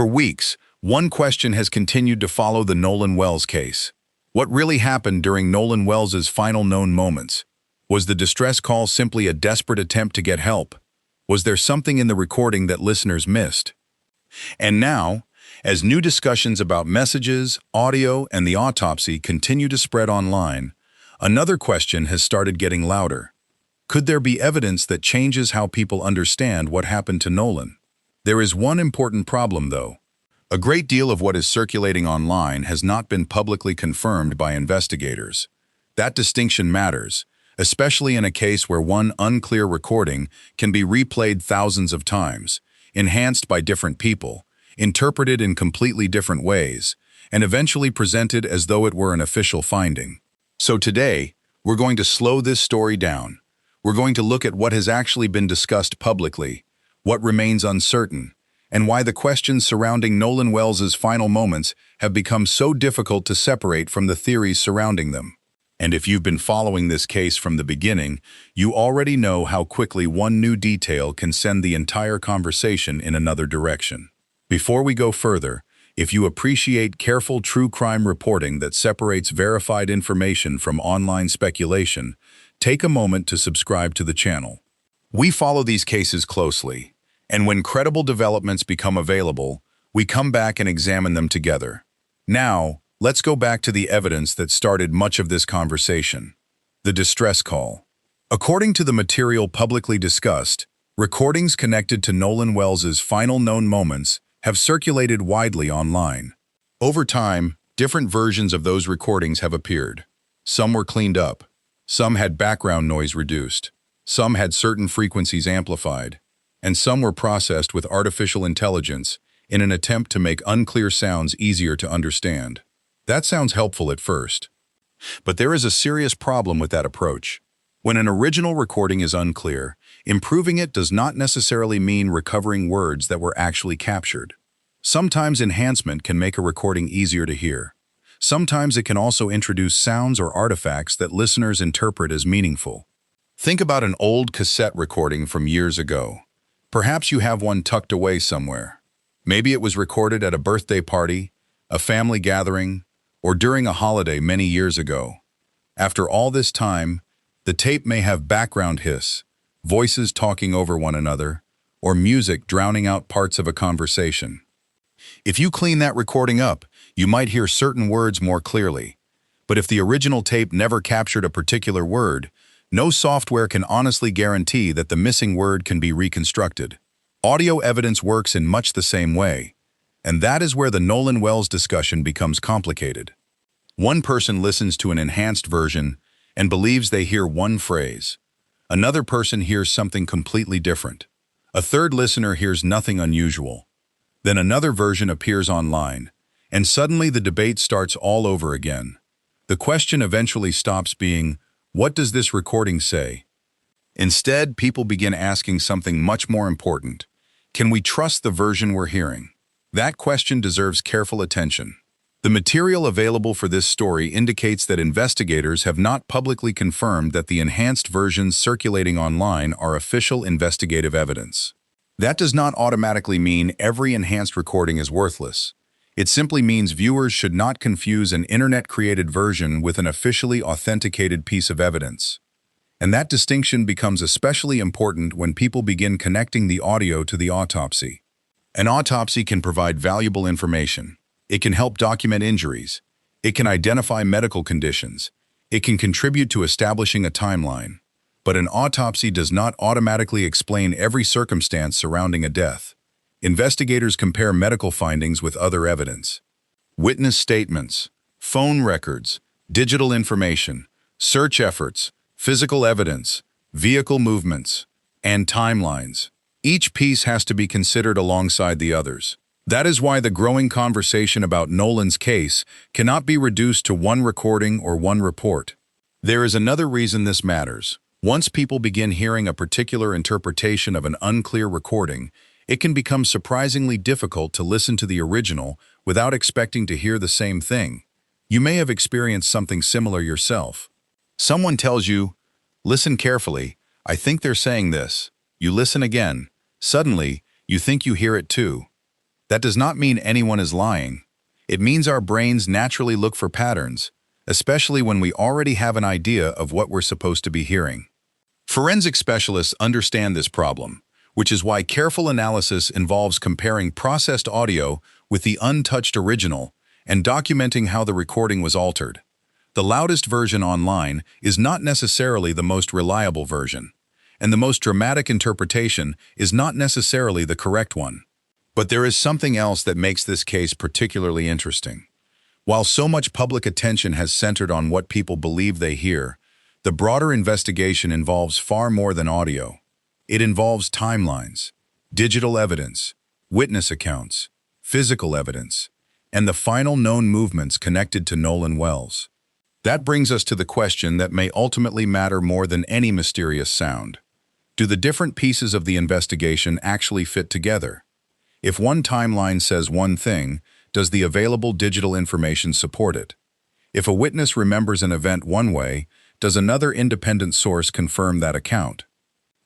For weeks, one question has continued to follow the Nolan Wells case. What really happened during Nolan Wells's final known moments? Was the distress call simply a desperate attempt to get help? Was there something in the recording that listeners missed? And now, as new discussions about messages, audio, and the autopsy continue to spread online, another question has started getting louder. Could there be evidence that changes how people understand what happened to Nolan? There is one important problem, though. A great deal of what is circulating online has not been publicly confirmed by investigators. That distinction matters, especially in a case where one unclear recording can be replayed thousands of times, enhanced by different people, interpreted in completely different ways, and eventually presented as though it were an official finding. So today, we're going to slow this story down. We're going to look at what has actually been discussed publicly, what remains uncertain, and why the questions surrounding Nolan Wells's final moments have become so difficult to separate from the theories surrounding them. And if you've been following this case from the beginning, you already know how quickly one new detail can send the entire conversation in another direction. Before we go further, if you appreciate careful true crime reporting that separates verified information from online speculation, take a moment to subscribe to the channel. We follow these cases closely, and when credible developments become available, we come back and examine them together. Now, let's go back to the evidence that started much of this conversation: the distress call. According to the material publicly discussed, recordings connected to Nolan Wells's final known moments have circulated widely online. Over time, different versions of those recordings have appeared. Some were cleaned up. Some had background noise reduced. Some had certain frequencies amplified. And some were processed with artificial intelligence in an attempt to make unclear sounds easier to understand. That sounds helpful at first. But there is a serious problem with that approach. When an original recording is unclear, improving it does not necessarily mean recovering words that were actually captured. Sometimes enhancement can make a recording easier to hear. Sometimes it can also introduce sounds or artifacts that listeners interpret as meaningful. Think about an old cassette recording from years ago. Perhaps you have one tucked away somewhere. Maybe it was recorded at a birthday party, a family gathering, or during a holiday many years ago. After all this time, the tape may have background hiss, voices talking over one another, or music drowning out parts of a conversation. If you clean that recording up, you might hear certain words more clearly. But if the original tape never captured a particular word, no software can honestly guarantee that the missing word can be reconstructed. Audio evidence works in much the same way, and that is where the Nolan Wells discussion becomes complicated. One person listens to an enhanced version and believes they hear one phrase. Another person hears something completely different. A third listener hears nothing unusual. Then another version appears online, and suddenly the debate starts all over again. The question eventually stops being, "What does this recording say?" Instead, people begin asking something much more important. Can we trust the version we're hearing? That question deserves careful attention. The material available for this story indicates that investigators have not publicly confirmed that the enhanced versions circulating online are official investigative evidence. That does not automatically mean every enhanced recording is worthless. It simply means viewers should not confuse an internet-created version with an officially authenticated piece of evidence. And that distinction becomes especially important when people begin connecting the audio to the autopsy. An autopsy can provide valuable information. It can help document injuries. It can identify medical conditions. It can contribute to establishing a timeline. But an autopsy does not automatically explain every circumstance surrounding a death. Investigators compare medical findings with other evidence. Witness statements, phone records, digital information, search efforts, physical evidence, vehicle movements, and timelines. Each piece has to be considered alongside the others. That is why the growing conversation about Nolan's case cannot be reduced to one recording or one report. There is another reason this matters. Once people begin hearing a particular interpretation of an unclear recording, it can become surprisingly difficult to listen to the original without expecting to hear the same thing. You may have experienced something similar yourself. Someone tells you, "Listen carefully, I think they're saying this." You listen again. Suddenly, you think you hear it too. That does not mean anyone is lying. It means our brains naturally look for patterns, especially when we already have an idea of what we're supposed to be hearing. Forensic specialists understand this problem, which is why careful analysis involves comparing processed audio with the untouched original and documenting how the recording was altered. The loudest version online is not necessarily the most reliable version, and the most dramatic interpretation is not necessarily the correct one. But there is something else that makes this case particularly interesting. While so much public attention has centered on what people believe they hear, the broader investigation involves far more than audio. It involves timelines, digital evidence, witness accounts, physical evidence, and the final known movements connected to Nolan Wells. That brings us to the question that may ultimately matter more than any mysterious sound. Do the different pieces of the investigation actually fit together? If one timeline says one thing, does the available digital information support it? If a witness remembers an event one way, does another independent source confirm that account?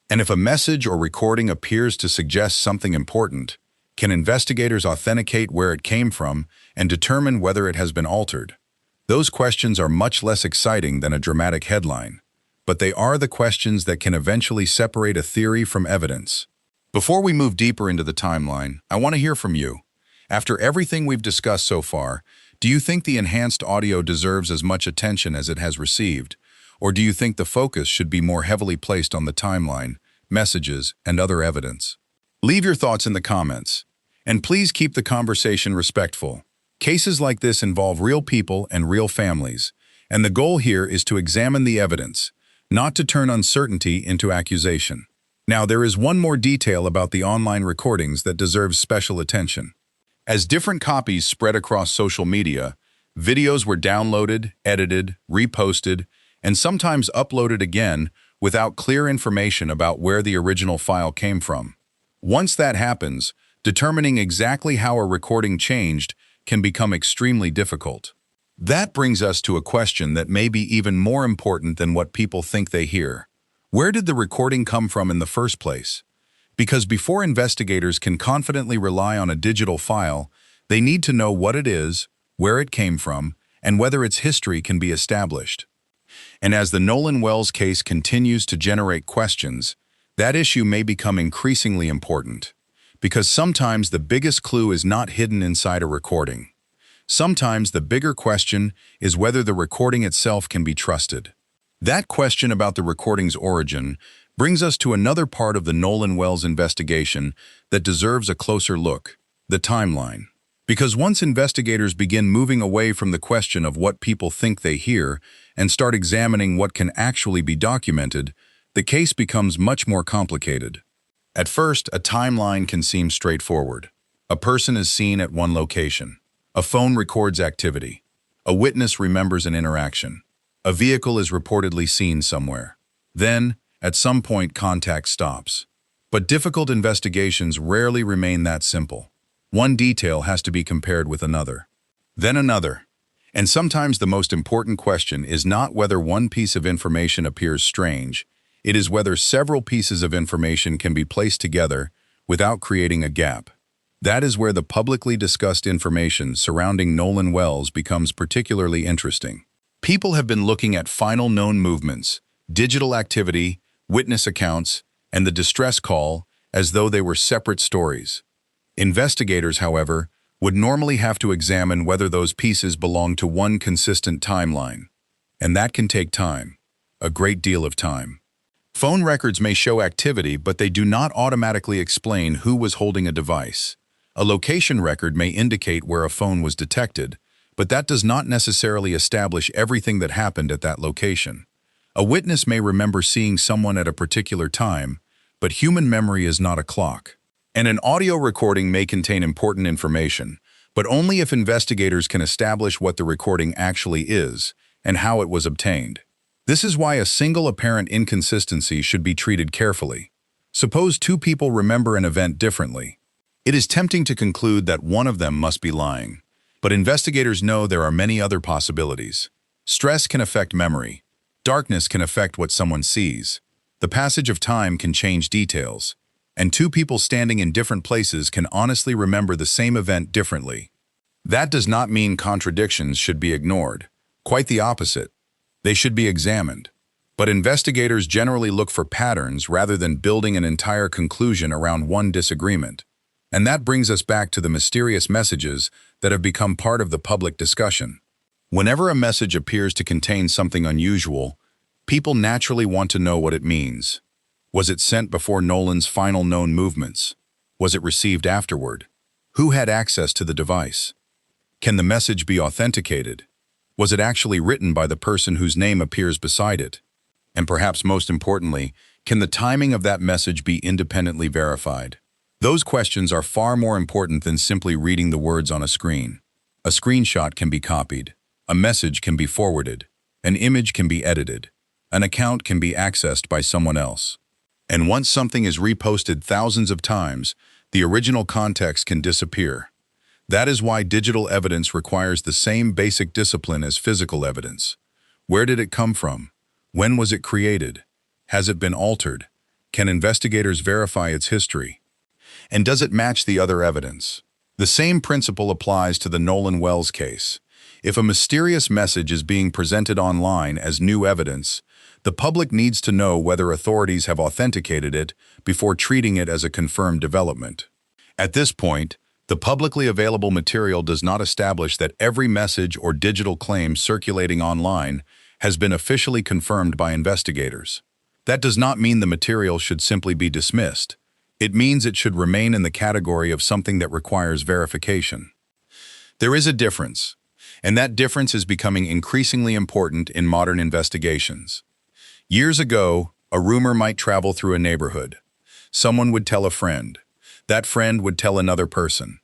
And if a message or recording appears to suggest something important, can investigators authenticate where it came from and determine whether it has been altered? Those questions are much less exciting than a dramatic headline, but they are the questions that can eventually separate a theory from evidence. Before we move deeper into the timeline, I want to hear from you. After everything we've discussed so far, do you think the enhanced audio deserves as much attention as it has received? Or do you think the focus should be more heavily placed on the timeline, messages, and other evidence? Leave your thoughts in the comments. And please keep the conversation respectful. Cases like this involve real people and real families, and the goal here is to examine the evidence, not to turn uncertainty into accusation. Now, there is one more detail about the online recordings that deserves special attention. As different copies spread across social media, videos were downloaded, edited, reposted, and sometimes uploaded again without clear information about where the original file came from. Once that happens, determining exactly how a recording changed can become extremely difficult. That brings us to a question that may be even more important than what people think they hear. Where did the recording come from in the first place? Because before investigators can confidently rely on a digital file, they need to know what it is, where it came from, and whether its history can be established. And as the Nolan Wells case continues to generate questions, that issue may become increasingly important. Because sometimes the biggest clue is not hidden inside a recording. Sometimes the bigger question is whether the recording itself can be trusted. That question about the recording's origin brings us to another part of the Nolan Wells investigation that deserves a closer look: the timeline. Because once investigators begin moving away from the question of what people think they hear and start examining what can actually be documented, the case becomes much more complicated. At first, a timeline can seem straightforward. A person is seen at one location. A phone records activity. A witness remembers an interaction. A vehicle is reportedly seen somewhere. Then, at some point, contact stops. But difficult investigations rarely remain that simple. One detail has to be compared with another. Then another. And sometimes the most important question is not whether one piece of information appears strange. It is whether several pieces of information can be placed together without creating a gap. That is where the publicly discussed information surrounding Nolan Wells becomes particularly interesting. People have been looking at final known movements, digital activity, witness accounts, and the distress call as though they were separate stories. Investigators, however, would normally have to examine whether those pieces belong to one consistent timeline. And that can take time, a great deal of time. Phone records may show activity, but they do not automatically explain who was holding a device. A location record may indicate where a phone was detected, but that does not necessarily establish everything that happened at that location. A witness may remember seeing someone at a particular time, but human memory is not a clock. And an audio recording may contain important information, but only if investigators can establish what the recording actually is and how it was obtained. This is why a single apparent inconsistency should be treated carefully. Suppose two people remember an event differently. It is tempting to conclude that one of them must be lying, but investigators know there are many other possibilities. Stress can affect memory. Darkness can affect what someone sees. The passage of time can change details. And two people standing in different places can honestly remember the same event differently. That does not mean contradictions should be ignored. Quite the opposite. They should be examined. But investigators generally look for patterns rather than building an entire conclusion around one disagreement. And that brings us back to the mysterious messages that have become part of the public discussion. Whenever a message appears to contain something unusual, people naturally want to know what it means. Was it sent before Nolan's final known movements? Was it received afterward? Who had access to the device? Can the message be authenticated? Was it actually written by the person whose name appears beside it? And perhaps most importantly, can the timing of that message be independently verified? Those questions are far more important than simply reading the words on a screen. A screenshot can be copied. A message can be forwarded. An image can be edited. An account can be accessed by someone else. And once something is reposted thousands of times, the original context can disappear. That is why digital evidence requires the same basic discipline as physical evidence. Where did it come from? When was it created? Has it been altered? Can investigators verify its history? And does it match the other evidence? The same principle applies to the Nolan Wells case. If a mysterious message is being presented online as new evidence, the public needs to know whether authorities have authenticated it before treating it as a confirmed development. At this point, the publicly available material does not establish that every message or digital claim circulating online has been officially confirmed by investigators. That does not mean the material should simply be dismissed. It means it should remain in the category of something that requires verification. There is a difference, and that difference is becoming increasingly important in modern investigations. Years ago, a rumor might travel through a neighborhood. Someone would tell a friend. That friend would tell another person.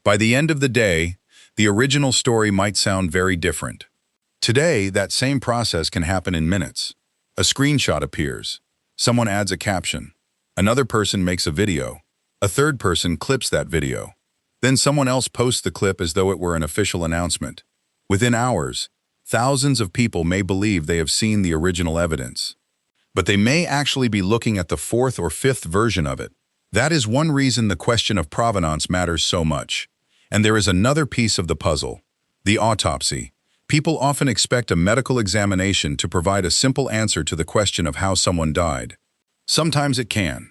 By the end of the day, the original story might sound very different. Today, that same process can happen in minutes. A screenshot appears. Someone adds a caption. Another person makes a video. A third person clips that video. Then someone else posts the clip as though it were an official announcement. Within hours, thousands of people may believe they have seen the original evidence. But they may actually be looking at the fourth or fifth version of it. That is one reason the question of provenance matters so much. And there is another piece of the puzzle, the autopsy. People often expect a medical examination to provide a simple answer to the question of how someone died. Sometimes it can,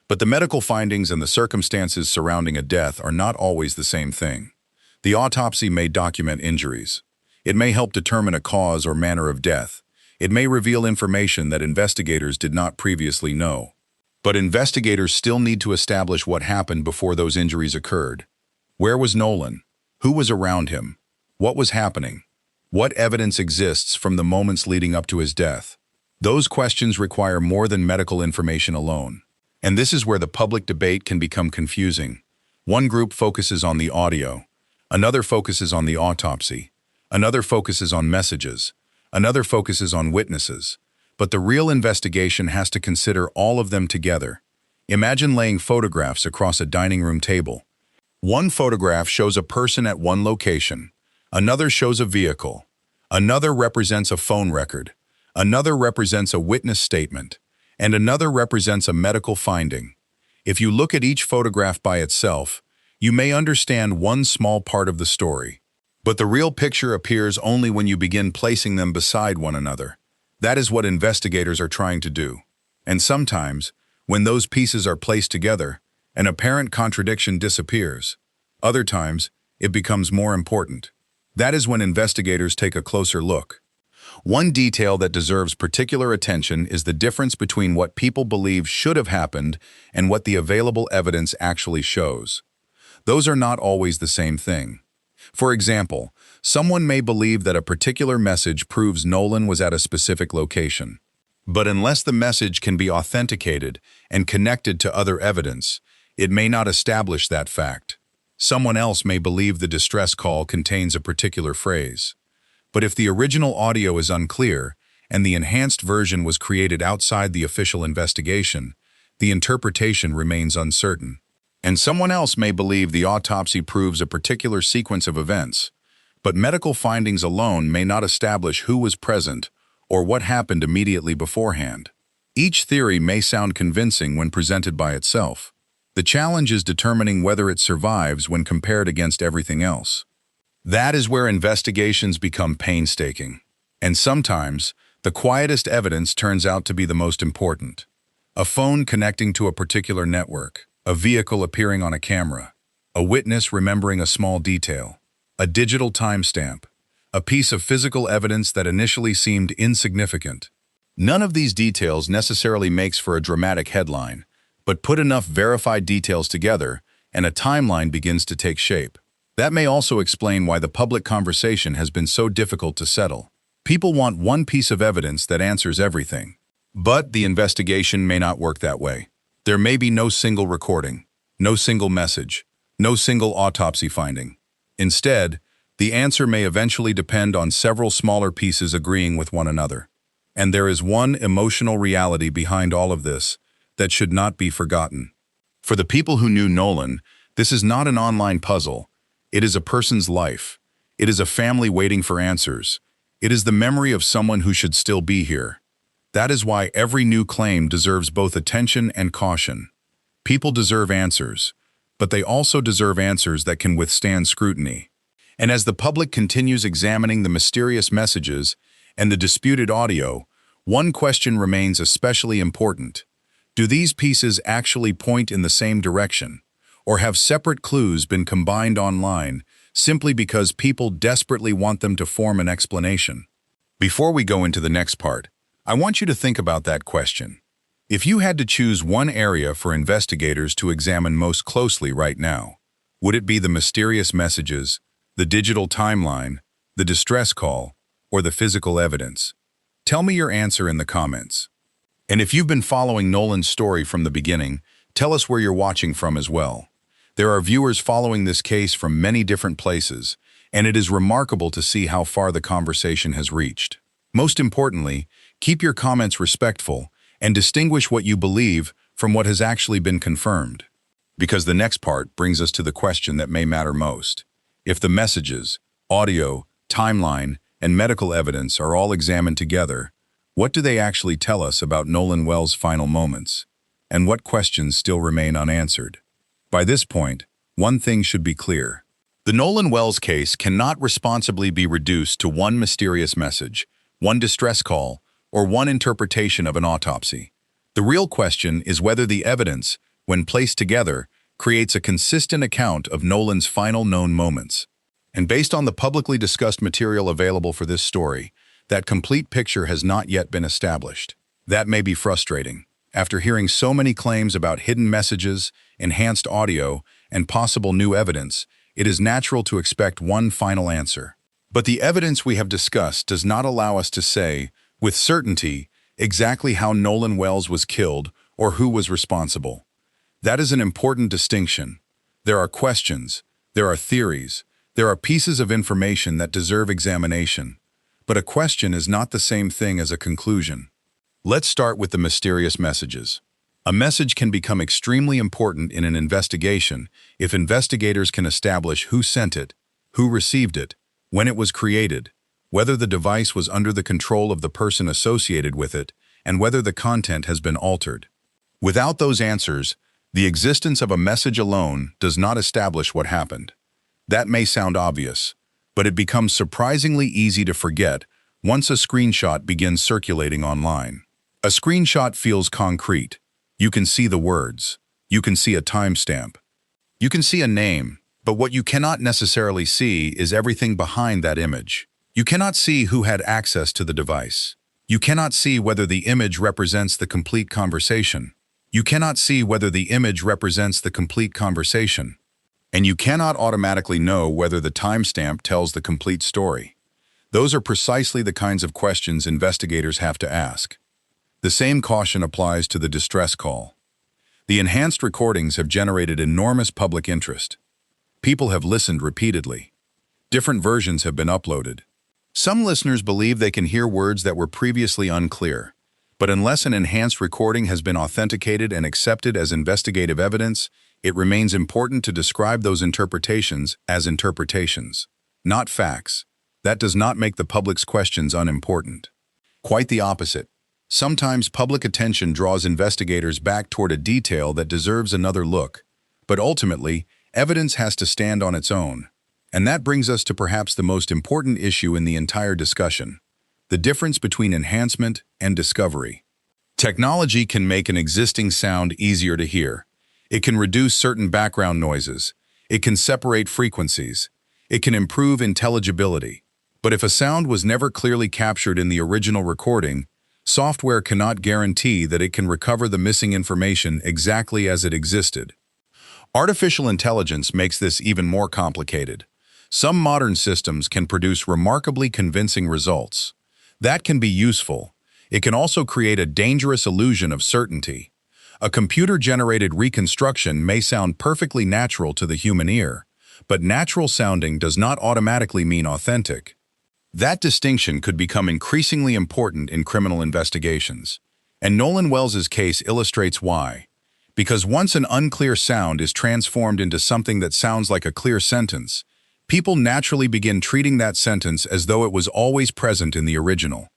but the medical findings and the circumstances surrounding a death are not always the same thing. The autopsy may document injuries. It may help determine a cause or manner of death. It may reveal information that investigators did not previously know. But investigators still need to establish what happened before those injuries occurred. Where was Nolan? Who was around him? What was happening? What evidence exists from the moments leading up to his death? Those questions require more than medical information alone. And this is where the public debate can become confusing. One group focuses on the audio. Another focuses on the autopsy. Another focuses on messages. Another focuses on witnesses. But the real investigation has to consider all of them together. Imagine laying photographs across a dining room table. One photograph shows a person at one location. Another shows a vehicle. Another represents a phone record. Another represents a witness statement. And another represents a medical finding. If you look at each photograph by itself, you may understand one small part of the story. But the real picture appears only when you begin placing them beside one another. That is what investigators are trying to do. And sometimes, when those pieces are placed together, an apparent contradiction disappears. Other times, it becomes more important. That is when investigators take a closer look. One detail that deserves particular attention is the difference between what people believe should have happened and what the available evidence actually shows. Those are not always the same thing. For example, someone may believe that a particular message proves Nolan was at a specific location. But unless the message can be authenticated and connected to other evidence, it may not establish that fact. Someone else may believe the distress call contains a particular phrase. But if the original audio is unclear and the enhanced version was created outside the official investigation, the interpretation remains uncertain. And someone else may believe the autopsy proves a particular sequence of events, but medical findings alone may not establish who was present or what happened immediately beforehand. Each theory may sound convincing when presented by itself, The challenge is determining whether it survives when compared against everything else. That is where investigations become painstaking. And sometimes, the quietest evidence turns out to be the most important. A phone connecting to a particular network, a vehicle appearing on a camera, a witness remembering a small detail, a digital timestamp, a piece of physical evidence that initially seemed insignificant. None of these details necessarily makes for a dramatic headline, but put enough verified details together, and a timeline begins to take shape. That may also explain why the public conversation has been so difficult to settle. People want one piece of evidence that answers everything. But the investigation may not work that way. There may be no single recording, no single message, no single autopsy finding. Instead, the answer may eventually depend on several smaller pieces agreeing with one another. And there is one emotional reality behind all of this that should not be forgotten. For the people who knew Nolan, this is not an online puzzle. It is a person's life. It is a family waiting for answers. It is the memory of someone who should still be here. That is why every new claim deserves both attention and caution. People deserve answers, but they also deserve answers that can withstand scrutiny. And as the public continues examining the mysterious messages and the disputed audio, one question remains especially important. Do these pieces actually point in the same direction? Or have separate clues been combined online simply because people desperately want them to form an explanation? Before we go into the next part, I want you to think about that question. If you had to choose one area for investigators to examine most closely right now, would it be the mysterious messages, the digital timeline, the distress call, or the physical evidence? Tell me your answer in the comments. And if you've been following Nolan's story from the beginning, tell us where you're watching from as well. There are viewers following this case from many different places, and it is remarkable to see how far the conversation has reached. Most importantly, keep your comments respectful and distinguish what you believe from what has actually been confirmed. Because the next part brings us to the question that may matter most. If the messages, audio, timeline, and medical evidence are all examined together, what do they actually tell us about Nolan Wells' final moments? And what questions still remain unanswered? By this point, one thing should be clear. The Nolan Wells case cannot responsibly be reduced to one mysterious message, one distress call, or one interpretation of an autopsy. The real question is whether the evidence, when placed together, creates a consistent account of Nolan's final known moments. And based on the publicly discussed material available for this story, that complete picture has not yet been established. That may be frustrating. After hearing so many claims about hidden messages, enhanced audio, and possible new evidence, it is natural to expect one final answer. But the evidence we have discussed does not allow us to say, with certainty, exactly how Nolan Wells was killed or who was responsible. That is an important distinction. There are questions, there are theories, there are pieces of information that deserve examination. But a question is not the same thing as a conclusion. Let's start with the mysterious messages. A message can become extremely important in an investigation if investigators can establish who sent it, who received it, when it was created, whether the device was under the control of the person associated with it, and whether the content has been altered. Without those answers, the existence of a message alone does not establish what happened. That may sound obvious, but it becomes surprisingly easy to forget once a screenshot begins circulating online. A screenshot feels concrete. You can see the words. You can see a timestamp. You can see a name, but what you cannot necessarily see is everything behind that image. You cannot see who had access to the device. You cannot see whether the image represents the complete conversation. You cannot see whether the image represents the complete conversation. And you cannot automatically know whether the timestamp tells the complete story. Those are precisely the kinds of questions investigators have to ask. The same caution applies to the distress call. The enhanced recordings have generated enormous public interest. People have listened repeatedly. Different versions have been uploaded. Some listeners believe they can hear words that were previously unclear, but unless an enhanced recording has been authenticated and accepted as investigative evidence, it remains important to describe those interpretations as interpretations, not facts. That does not make the public's questions unimportant. Quite the opposite. Sometimes public attention draws investigators back toward a detail that deserves another look, but ultimately, evidence has to stand on its own. And that brings us to perhaps the most important issue in the entire discussion: the difference between enhancement and discovery. Technology can make an existing sound easier to hear. It can reduce certain background noises. It can separate frequencies. It can improve intelligibility. But if a sound was never clearly captured in the original recording, software cannot guarantee that it can recover the missing information exactly as it existed. Artificial intelligence makes this even more complicated. Some modern systems can produce remarkably convincing results. That can be useful. It can also create a dangerous illusion of certainty. A computer-generated reconstruction may sound perfectly natural to the human ear, but natural sounding does not automatically mean authentic. That distinction could become increasingly important in criminal investigations. And Nolan Wells's case illustrates why. Because once an unclear sound is transformed into something that sounds like a clear sentence, people naturally begin treating that sentence as though it was always present in the original.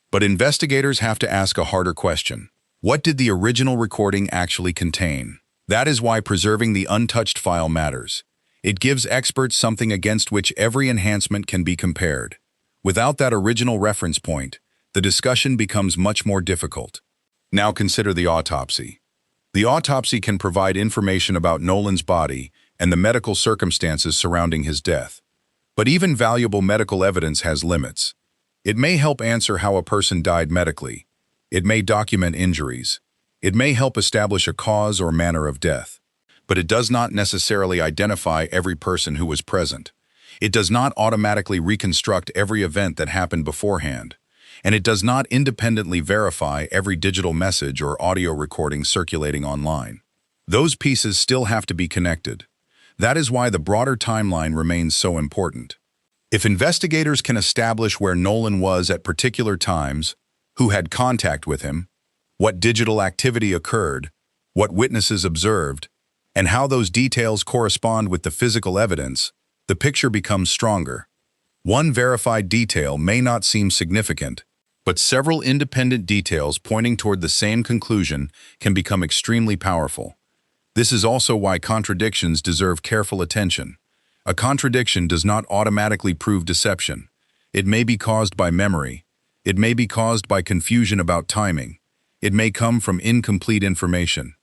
But investigators have to ask a harder question. What did the original recording actually contain? That is why preserving the untouched file matters. It gives experts something against which every enhancement can be compared. Without that original reference point, the discussion becomes much more difficult. Now consider the autopsy. The autopsy can provide information about Nolan's body and the medical circumstances surrounding his death. But even valuable medical evidence has limits. It may help answer how a person died medically. It may document injuries. It may help establish a cause or manner of death. But it does not necessarily identify every person who was present. It does not automatically reconstruct every event that happened beforehand. And it does not independently verify every digital message or audio recording circulating online. Those pieces still have to be connected. That is why the broader timeline remains so important. If investigators can establish where Nolan was at particular times, who had contact with him, what digital activity occurred, what witnesses observed, and how those details correspond with the physical evidence, the picture becomes stronger. One verified detail may not seem significant, but several independent details pointing toward the same conclusion can become extremely powerful. This is also why contradictions deserve careful attention. A contradiction does not automatically prove deception. It may be caused by memory. It may be caused by confusion about timing. It may come from incomplete information.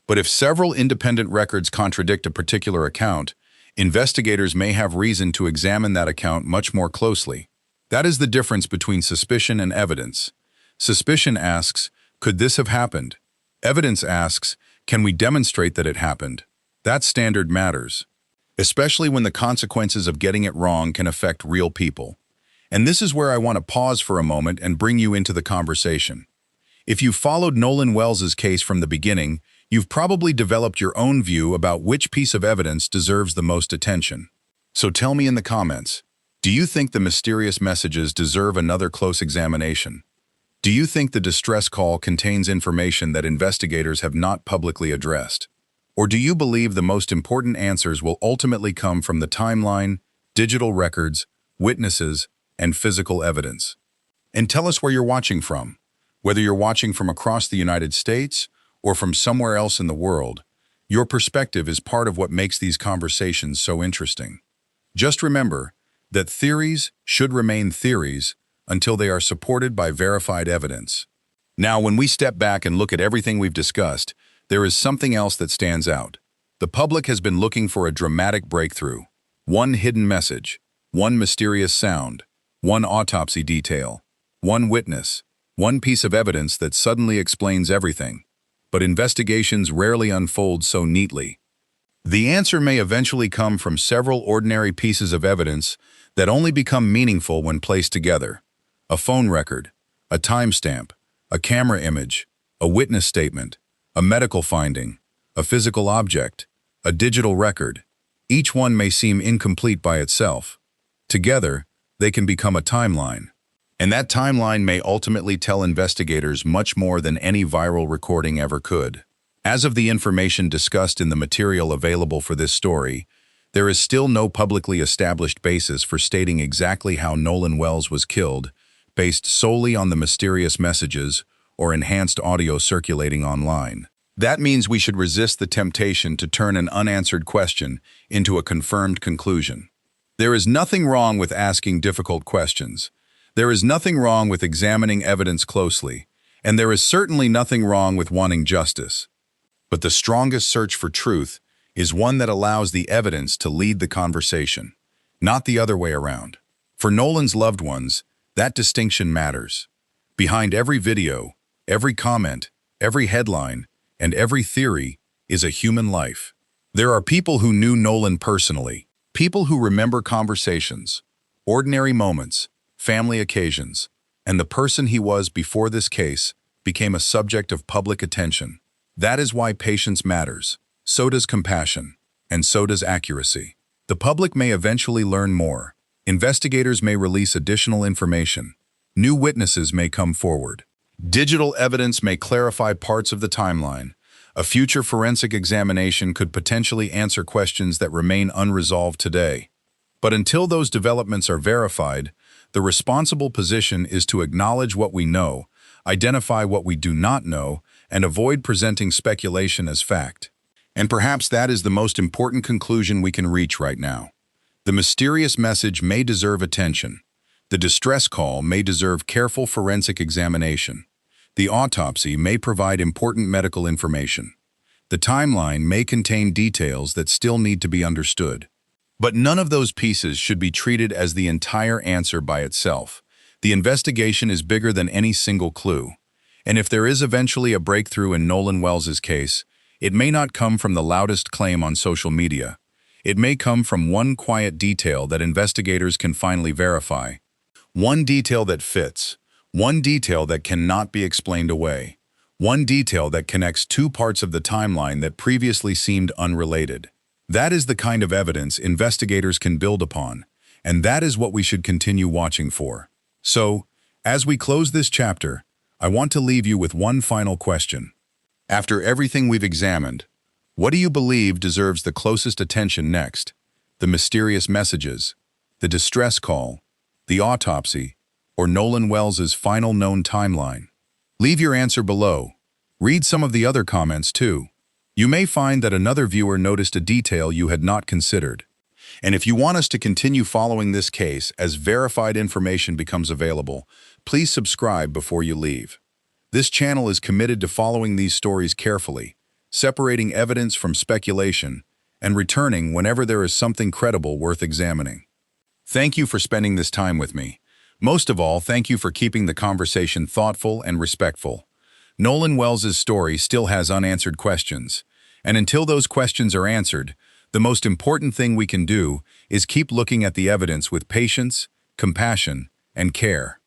But if several independent records contradict a particular account, investigators may have reason to examine that account much more closely. That is the difference between suspicion and evidence. Suspicion asks, could this have happened? Evidence asks, can we demonstrate that it happened? That standard matters, especially when the consequences of getting it wrong can affect real people. And this is where I want to pause for a moment and bring you into the conversation. If you followed Nolan Wells's case from the beginning, you've probably developed your own view about which piece of evidence deserves the most attention. So tell me in the comments, do you think the mysterious messages deserve another close examination? Do you think the distress call contains information that investigators have not publicly addressed? Or do you believe the most important answers will ultimately come from the timeline, digital records, witnesses, and physical evidence? And tell us where you're watching from. Whether you're watching from across the United States or from somewhere else in the world, your perspective is part of what makes these conversations so interesting. Just remember that theories should remain theories until they are supported by verified evidence. Now, when we step back and look at everything we've discussed, there is something else that stands out. The public has been looking for a dramatic breakthrough. One hidden message, one mysterious sound, one autopsy detail, one witness, one piece of evidence that suddenly explains everything. But investigations rarely unfold so neatly. The answer may eventually come from several ordinary pieces of evidence that only become meaningful when placed together. A phone record, a timestamp, a camera image, a witness statement, a medical finding, a physical object, a digital record. Each one may seem incomplete by itself. Together, they can become a timeline. And that timeline may ultimately tell investigators much more than any viral recording ever could. As of the information discussed in the material available for this story, there is still no publicly established basis for stating exactly how Nolan Wells was killed, based solely on the mysterious messages or enhanced audio circulating online. That means we should resist the temptation to turn an unanswered question into a confirmed conclusion. There is nothing wrong with asking difficult questions. There is nothing wrong with examining evidence closely, and there is certainly nothing wrong with wanting justice. But the strongest search for truth is one that allows the evidence to lead the conversation, not the other way around. For Nolan's loved ones, that distinction matters. Behind every video, every comment, every headline, and every theory is a human life. There are people who knew Nolan personally, people who remember conversations, ordinary moments, family occasions, and the person he was before this case became a subject of public attention. That is why patience matters. So does compassion, and so does accuracy. The public may eventually learn more. Investigators may release additional information. New witnesses may come forward. Digital evidence may clarify parts of the timeline. A future forensic examination could potentially answer questions that remain unresolved today. But until those developments are verified, the responsible position is to acknowledge what we know, identify what we do not know, and avoid presenting speculation as fact. And perhaps that is the most important conclusion we can reach right now. The mysterious message may deserve attention. The distress call may deserve careful forensic examination. The autopsy may provide important medical information. The timeline may contain details that still need to be understood. But none of those pieces should be treated as the entire answer by itself. The investigation is bigger than any single clue. And if there is eventually a breakthrough in Nolan Wells's case, it may not come from the loudest claim on social media. It may come from one quiet detail that investigators can finally verify. One detail that fits. One detail that cannot be explained away. One detail that connects two parts of the timeline that previously seemed unrelated. That is the kind of evidence investigators can build upon, and that is what we should continue watching for. So, as we close this chapter, I want to leave you with one final question. After everything we've examined, what do you believe deserves the closest attention next? The mysterious messages, the distress call, the autopsy, or Nolan Wells's final known timeline? Leave your answer below. Read some of the other comments too. You may find that another viewer noticed a detail you had not considered. And if you want us to continue following this case as verified information becomes available, please subscribe before you leave. This channel is committed to following these stories carefully, separating evidence from speculation, and returning whenever there is something credible worth examining. Thank you for spending this time with me. Most of all, thank you for keeping the conversation thoughtful and respectful. Nolan Wells's story still has unanswered questions, and until those questions are answered, the most important thing we can do is keep looking at the evidence with patience, compassion, and care.